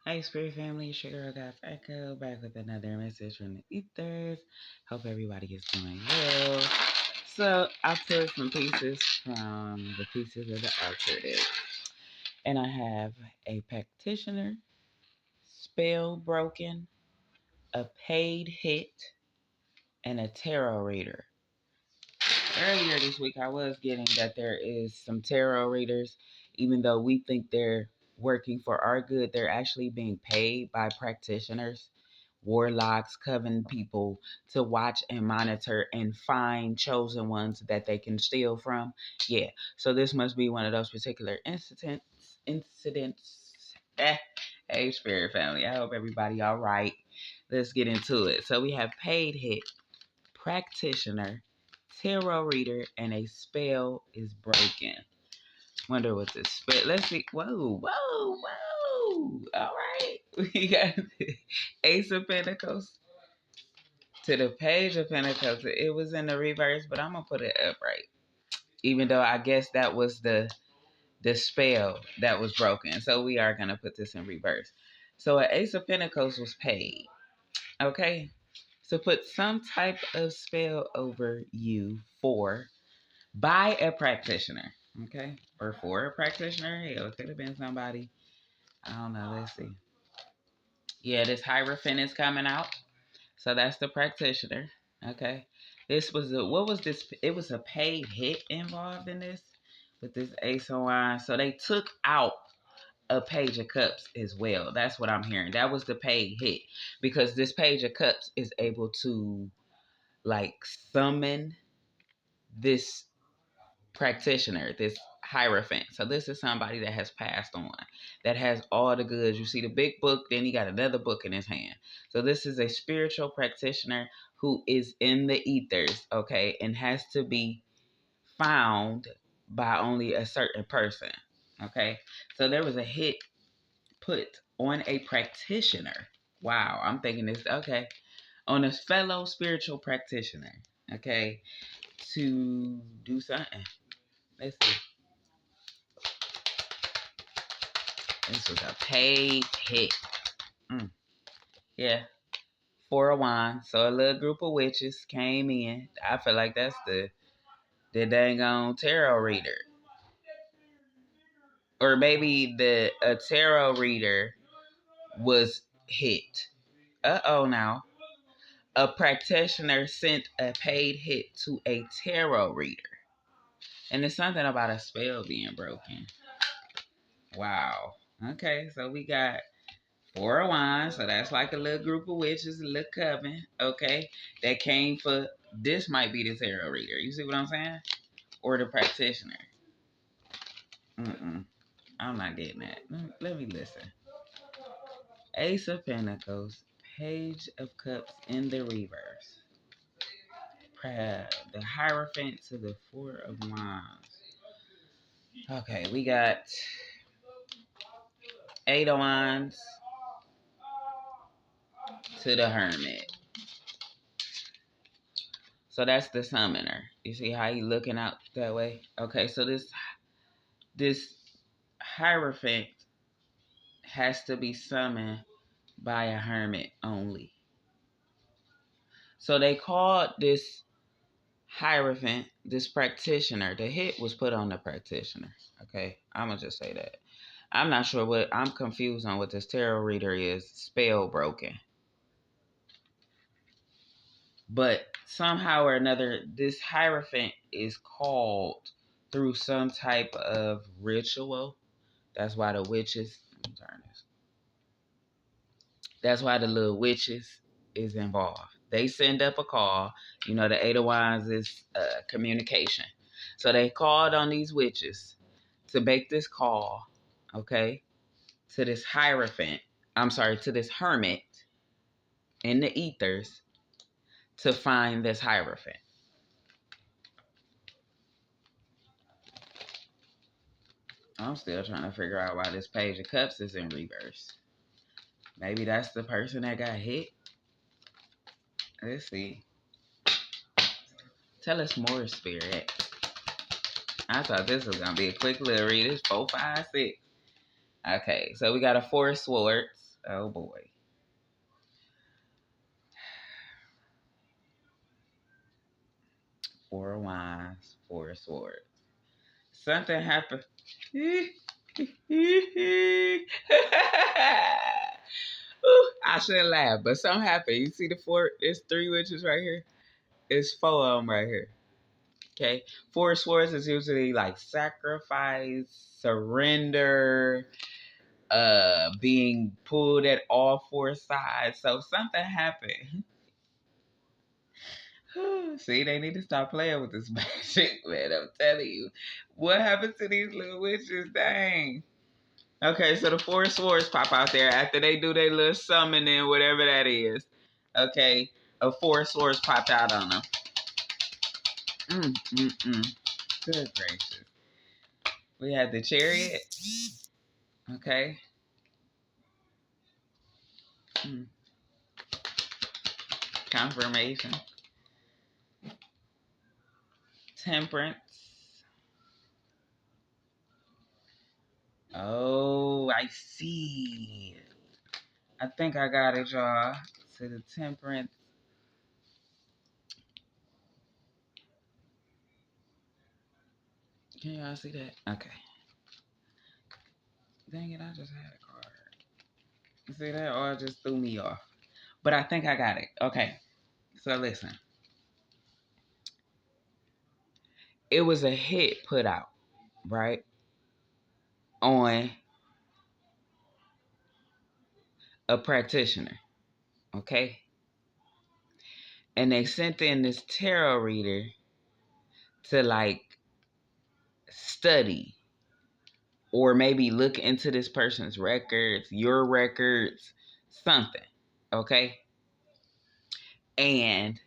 Hey, Spirit Family, it's your girl, God Echo, back with another message from the ethers. Hope everybody is doing well. So, I pulled some pieces from the pieces of the altar deck. And I have a practitioner, spell broken, a paid hit, and a tarot reader. Earlier this week, I was getting that there is some tarot readers, even though we think they're working for our good, they're actually being paid by practitioners, warlocks, coven people to watch and monitor and find chosen ones that they can steal from. Yeah, so this must be one of those particular incidents. Hey, Spirit Family, I hope everybody all right. Let's get into it. So we have paid hit, practitioner, tarot reader, and a spell is broken. Wonder what this spell. Let's see. Whoa, whoa, whoa. All right. We got the Ace of Pentacles to the Page of Pentacles. It was in the reverse, but I'm gonna put it upright. Even though I guess that was the spell that was broken. So we are gonna put this in reverse. So an Ace of Pentacles was paid. Okay. So put some type of spell over you by a practitioner. Okay. Or for a practitioner. Hell, it could have been somebody. I don't know. Let's see. Yeah, this Hierophant is coming out. So that's the practitioner. Okay. This was what was this? It was a paid hit involved in this with this Ace of Wands. So they took out a Page of Cups as well. That's what I'm hearing. That was the paid hit because this Page of Cups is able to like summon this practitioner, this Hierophant. So this is somebody that has passed on, that has all the goods. You see the big book, then he got another book in his hand. So this is a spiritual practitioner who is in the ethers, okay, and has to be found by only a certain person, okay. So there was a hit put on a practitioner. Wow, I'm thinking this, okay, on a fellow spiritual practitioner, okay, to do something. Let's see. This was a paid hit. Yeah. For a wine. So a little group of witches came in. I feel like that's the dang on tarot reader. Or maybe a tarot reader was hit. Uh-oh now. A practitioner sent a paid hit to a tarot reader. And there's something about a spell being broken. Wow. Okay, so we got 4 of Wands, so that's like a little group of witches, a little coven, okay, that came for, this might be the tarot reader. You see what I'm saying? Or the practitioner. I'm not getting that. Let me listen. Ace of Pentacles, Page of Cups in the reverse. The Hierophant to the 4 of Wands. Okay, we got 8 of Wands to the Hermit. So that's the summoner. You see how he looking out that way? Okay, so this Hierophant has to be summoned by a hermit only. So they called this Hierophant, this practitioner. The hit was put on the practitioner. Okay, I'm gonna just say that. I'm not sure what, I'm confused on what this tarot reader is. Spell broken. But somehow or another, this Hierophant is called through some type of ritual. That's why the witches, let me turn this. That's why the little witches is involved. They send up a call. You know, the 8 of Wands is communication. So they called on these witches to make this call, okay, to this Hierophant. I'm sorry, to this hermit in the ethers to find this Hierophant. I'm still trying to figure out why this Page of Cups is in reverse. Maybe that's the person that got hit. Let's see. Tell us more, Spirit. I thought this was going to be a quick little read. It's 4, 5, 6. Okay, so we got a 4 of Swords. Oh boy. Four of Wands, Four of Swords. Something happened. Ooh, I shouldn't laugh, but something happened. You see the four? It's three witches right here. It's four of them right here. Okay, Four of Swords is usually like sacrifice, surrender, being pulled at all four sides. So something happened. See, they need to stop playing with this magic, man. I'm telling you. What happened to these little witches? Dang. Okay, so the Four of Swords pop out there after they do their little summoning, whatever that is. Okay, a Four of Swords popped out on them. Good gracious. We had the Chariot. Okay. Confirmation. Temperance. Oh, I see. I think I got it, y'all. To the Temperance. Can y'all see that? Okay. Dang it, I just had a card. You see that? Or it just threw me off. But I think I got it. Okay. So listen. It was a hit put out, right? On a practitioner. Okay? And they sent in this tarot reader to like study or maybe look into this person's records, your records, something. Okay? And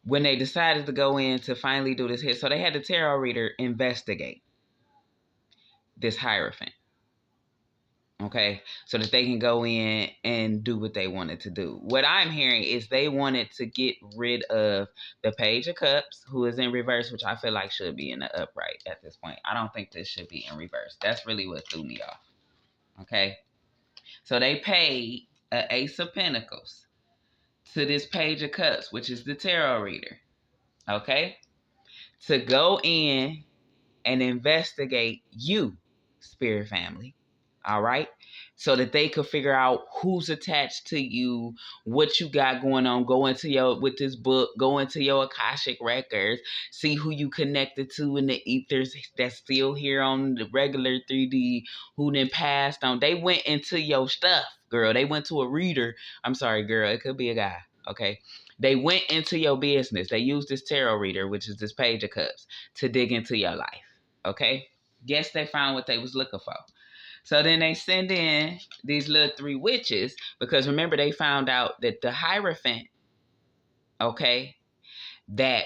when they decided to go in to finally do this hit, so they had the tarot reader investigate this Hierophant. Okay, so that they can go in and do what they wanted to do. What I'm hearing is they wanted to get rid of the Page of Cups, who is in reverse, which I feel like should be in the upright at this point. I don't think this should be in reverse. That's really what threw me off. Okay, so they paid an Ace of Pentacles to this Page of Cups, which is the tarot reader. Okay, to go in and investigate you, spirit family. All right. So that they could figure out who's attached to you, what you got going on, go into your, with this book, go into your Akashic records, see who you connected to in the ethers that's still here on the regular 3D, who then passed on. They went into your stuff, girl. They went to a reader. I'm sorry, girl. It could be a guy. Okay. They went into your business. They used this tarot reader, which is this Page of Cups, to dig into your life. Okay. Guess they found what they was looking for. So then they send in these little three witches because remember they found out that the Hierophant, okay, that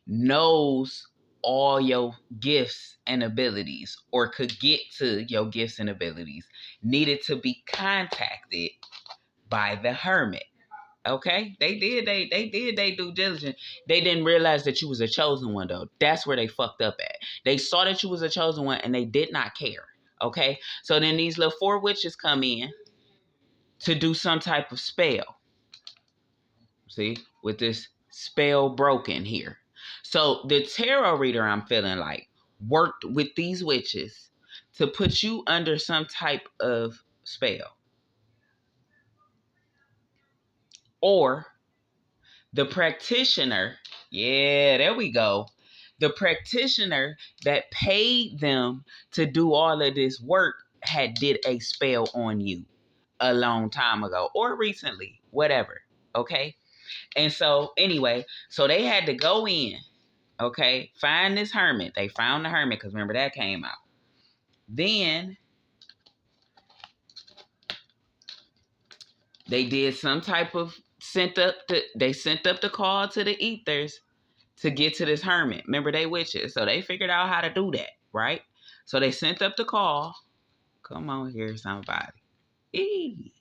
knows all your gifts and abilities or could get to your gifts and abilities needed to be contacted by the Hermit. Okay, they did they due diligence. They didn't realize that you was a chosen one though. That's where they fucked up at. They saw that you was a chosen one and they did not care. Okay, so then these little four witches come in to do some type of spell. See, with this spell broken here. So the tarot reader, I'm feeling like, worked with these witches to put you under some type of spell. Or the practitioner, yeah, there we go. The practitioner that paid them to do all of this work had did a spell on you a long time ago or recently, whatever. Okay. And so anyway, so they had to go in, okay, find this hermit. They found the hermit because remember that came out. Then they did some type of sent up the call to the ethers to get to this hermit. Remember, they witches. So they figured out how to do that, right? So they sent up the call. Come on here, somebody. Eee.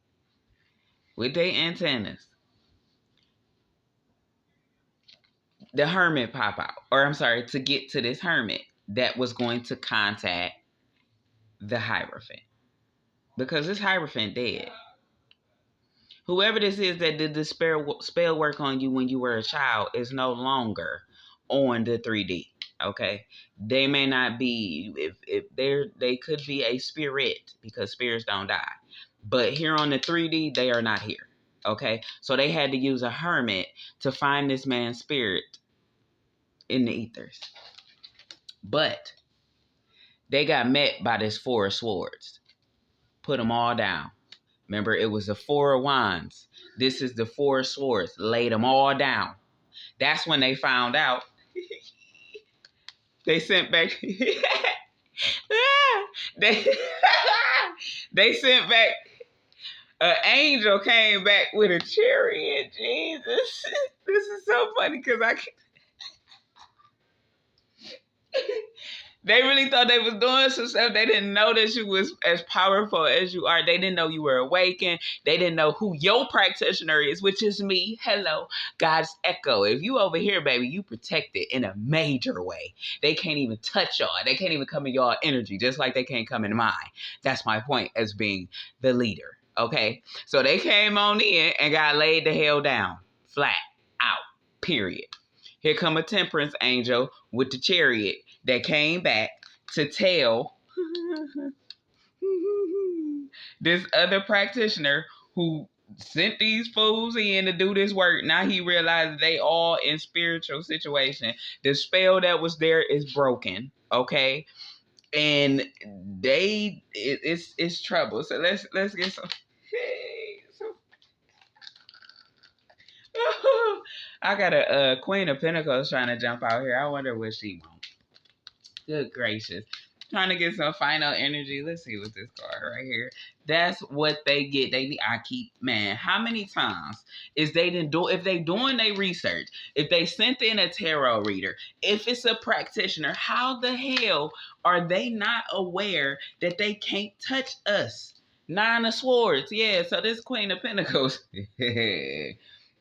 With their antennas. The hermit pop out. Or I'm sorry, to get to this hermit that was going to contact the Hierophant. because this Hierophant dead. Whoever this is that did the spell work on you when you were a child is no longer on the 3D. Okay, they may not be, if they could be a spirit, because spirits don't die, but here on the 3D they are not here. Okay, so they had to use a hermit to find this man's spirit in the ethers, but they got met by this Four of Swords, put them all down. Remember, it was the Four of Wands. This is the Four of Swords. Laid them all down. That's when they found out. They sent back. they, they sent back. An angel came back with a chariot. Jesus. This is so funny because I can't. They really thought they was doing some stuff. They didn't know that you was as powerful as you are. They didn't know you were awakened. They didn't know who your practitioner is, which is me. Hello, God's echo. If you over here, baby, you protected in a major way. They can't even touch y'all. They can't even come in y'all energy, just like they can't come in mine. That's my point as being the leader. Okay? So they came on in and got laid the hell down. Flat out. Period. Here come a temperance angel with the chariot that came back to tell this other practitioner who sent these fools in to do this work. Now he realized they all in spiritual situation. The spell that was there is broken, okay? And it's trouble. So let's get some. I got a Queen of Pentacles trying to jump out here. I wonder what she wants. Good gracious. Trying to get some final energy. Let's see what's this card right here. That's what they get. Man, how many times is they didn't do, if they doing their research, if they sent in a tarot reader, if it's a practitioner, how the hell are they not aware that they can't touch us? Nine of Swords. Yeah, so this Queen of Pentacles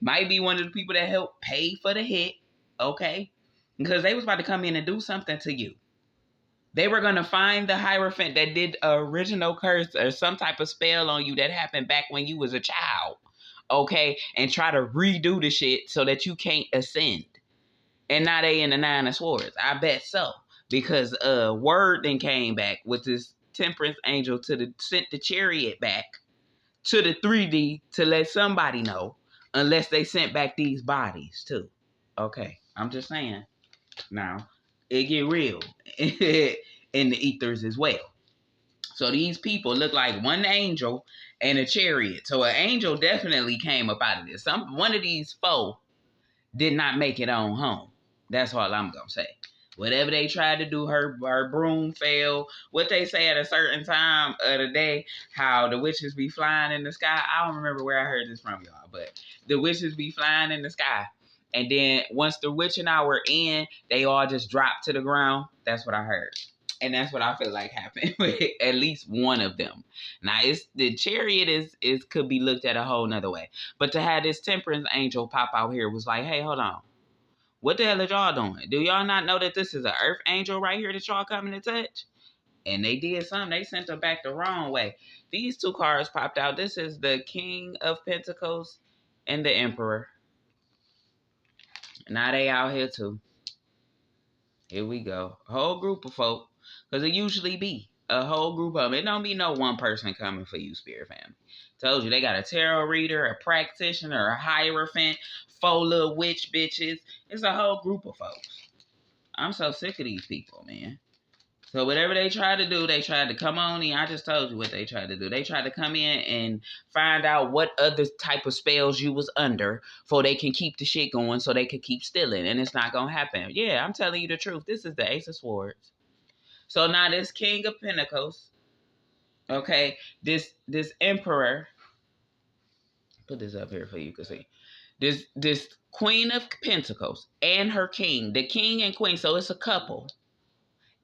might be one of the people that helped pay for the hit, okay? Because they was about to come in and do something to you. They were going to find the Hierophant that did original curse or some type of spell on you that happened back when you was a child, okay? And try to redo the shit so that you can't ascend. And now they in the Nine of Swords. I bet so. Because word then came back with this temperance angel sent the chariot back to the 3D to let somebody know, unless they sent back these bodies too. Okay, I'm just saying. Now, it get real in the ethers as well. So these people look like one angel and a chariot. So an angel definitely came up out of this. One of these four did not make it on home. That's all I'm gonna say. Whatever they tried to do, her broom fell. What they say at a certain time of the day, how the witches be flying in the sky. I don't remember where I heard this from, y'all, but the witches be flying in the sky. And then once the witch and I were in, they all just dropped to the ground. That's what I heard. And that's what I feel like happened with at least one of them. Now, the chariot is could be looked at a whole nother way. But to have this temperance angel pop out here was like, hey, hold on. What the hell are y'all doing? Do y'all not know that this is an earth angel right here that y'all coming to touch? And they did something. They sent her back the wrong way. These two cards popped out. This is the King of Pentacles and the Emperor. Now they out here too. Here we go. A whole group of folk. Because it usually be a whole group of them. It don't be no one person coming for you, Spirit Family. Told you, they got a tarot reader, a practitioner, a hierophant, 4 little witch bitches. It's a whole group of folks. I'm so sick of these people, man. So whatever they tried to do, they tried to come on in. I just told you what they tried to do. They tried to come in and find out what other type of spells you was under so they can keep the shit going so they can keep stealing. And it's not going to happen. Yeah, I'm telling you the truth. This is the Ace of Swords. So now this King of Pentacles, okay, this Emperor, put this up here for you to see. This Queen of Pentacles and her king, the king and queen, so it's a couple,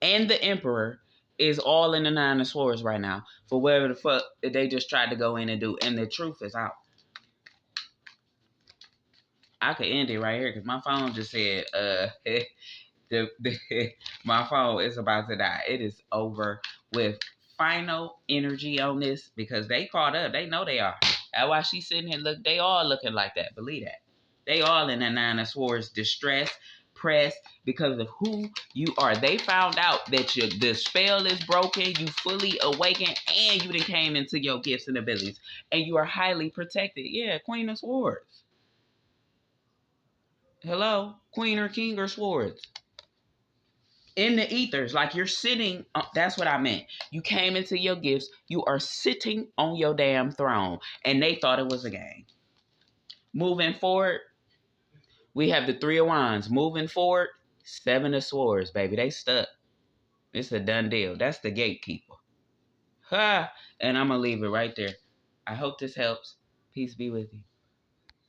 and the Emperor is all in the Nine of Swords right now for whatever the fuck they just tried to go in and do. And the truth is out. I could end it right here because my phone just said, my phone is about to die. It is over with final energy on this because they caught up. They know they are. That's why she's sitting here. Look, they all looking like that. Believe that. They all in the Nine of Swords, distressed, pressed because of who you are. They found out that the spell is broken, you fully awakened, and you then came into your gifts and abilities. And you are highly protected. Yeah, Queen of Swords. Hello? Queen or King or Swords. In the ethers, like you're sitting, that's what I meant. You came into your gifts, you are sitting on your damn throne, and they thought it was a game. Moving forward, we have the Three of Wands. Moving forward, Seven of Swords, baby. They stuck. It's a done deal. That's the gatekeeper. Ha! And I'm going to leave it right there. I hope this helps. Peace be with you.